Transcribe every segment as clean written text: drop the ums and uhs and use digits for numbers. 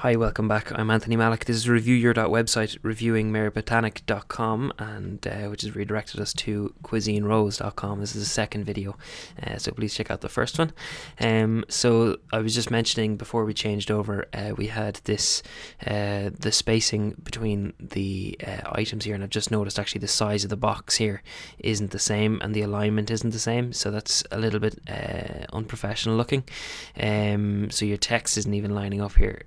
Hi, welcome back. I'm Anthony Malik. This is reviewyour.website, reviewingmarybotanic.com, and which has redirected us to cuisinerose.com. This is the second video, so please check out the first one. So I was just mentioning before we changed over, we had this, the spacing between the items here, and I've just noticed actually the size of the box here isn't the same, and the alignment isn't the same, so that's a little bit unprofessional looking. So your text isn't even lining up here,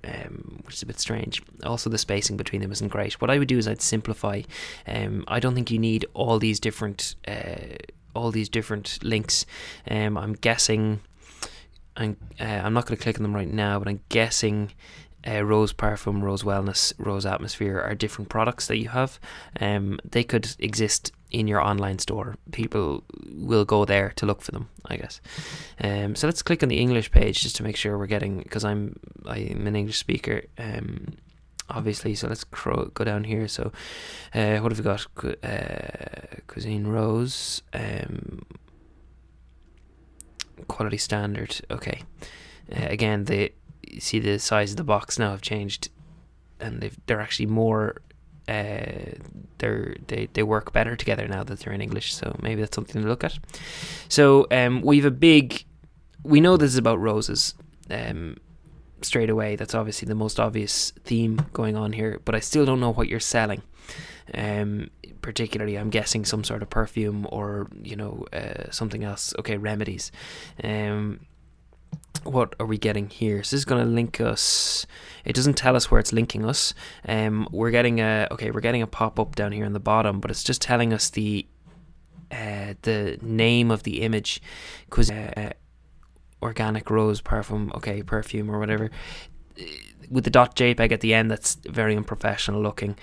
which is a bit strange. Also, the spacing between them isn't great. What I would do is I'd simplify. I don't think you need all these different links. I'm guessing. I'm not going to click on them right now, but I'm guessing Rose Parfum, Rose Wellness, Rose Atmosphere are different products that you have. They could exist in your online store. People will go there to look for them, I guess. So let's click on the English page just to make sure we're getting, because I'm an English speaker, obviously. So let's go down here. So what have we got? Cuisine Rose, quality standard. Okay. Again, you see the size of the box now have changed, and they're actually more. They work better together now that they're in English, so maybe that's something to look at. So we know this is about roses straight away. That's obviously the most obvious theme going on here, but I still don't know what you're selling. Particularly, I'm guessing some sort of perfume or something else. Okay, remedies. What are we getting here? So this is going to link us. It doesn't tell us where it's linking us. We're getting a pop-up down here on the bottom, but it's just telling us the name of the image, because organic rose parfum, perfume or whatever, with the .jpeg at the end. That's very unprofessional looking.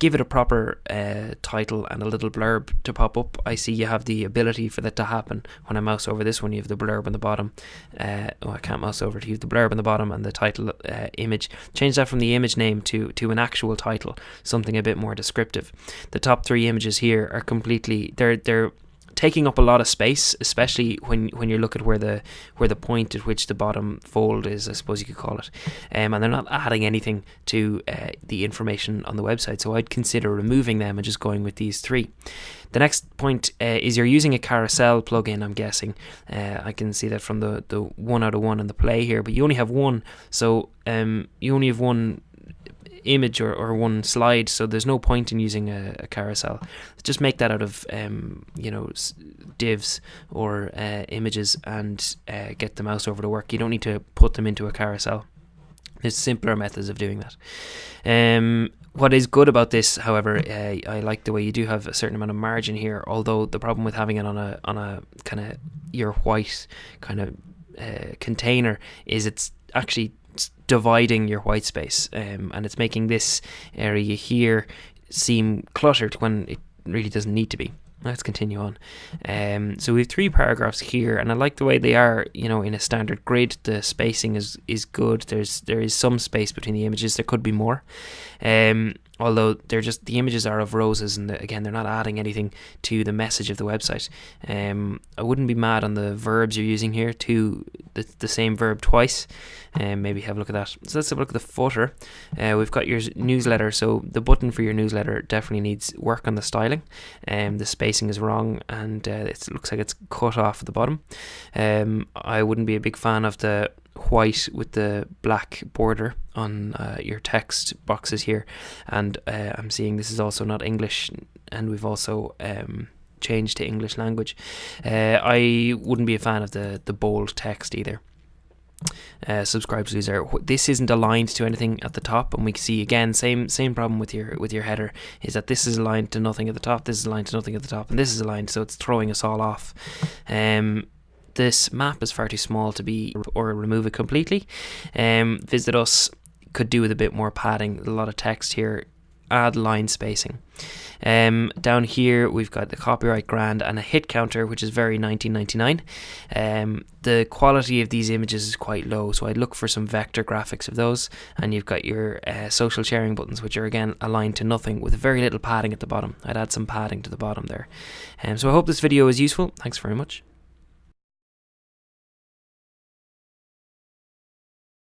Give it a proper title and a little blurb to pop up. I see you have the ability for that to happen. When I mouse over this one, you have the blurb on the bottom. I can't mouse over it. You have the blurb on the bottom and the title image. Change that from the image name to an actual title, something a bit more descriptive. The top three images here are completely, they're taking up a lot of space, especially when you look at where the point at which the bottom fold is, I suppose you could call it, and they're not adding anything to the information on the website. So I'd consider removing them and just going with these three. The next point is you're using a carousel plugin, I'm guessing. I can see that from the 1 out of 1 in the play here, but you only have one, so you only have one image or one slide, so there's no point in using a carousel. Just make that out of divs or images and get the mouse over to work. You don't need to put them into a carousel. There's simpler methods of doing that. What is good about this, however, I like the way you do have a certain amount of margin here, although the problem with having it on a kind of your white kind of container is it's actually dividing your white space, and it's making this area here seem cluttered when it really doesn't need to be. Let's continue on. So we have 3 paragraphs here, and I like the way they are, in a standard grid. The spacing is good. There is some space between the images. There could be more. Although the images are of roses, and again, they're not adding anything to the message of the website. I wouldn't be mad on the verbs you're using here, the same verb twice. Maybe have a look at that. So let's have a look at the footer. We've got your newsletter, so the button for your newsletter definitely needs work on the styling. The spacing is wrong, and it looks like it's cut off at the bottom. I wouldn't be a big fan of the white with the black border on your text boxes here, and I'm seeing this is also not English, and we've also changed to English language. I wouldn't be a fan of the bold text either. Subscribe to user. This isn't aligned to anything at the top, and we can see again same problem with your header, is that this is aligned to nothing at the top, this is aligned to nothing at the top, and this is aligned, so it's throwing us all off. This map is far too small to be, or remove it completely. Visit Us could do with a bit more padding. A lot of text here. Add line spacing. Down here we've got the copyright grand and a hit counter, which is very 1999. The quality of these images is quite low, so I'd look for some vector graphics of those. And you've got your social sharing buttons, which are again aligned to nothing with very little padding at the bottom. I'd add some padding to the bottom there. So I hope this video is useful. Thanks very much.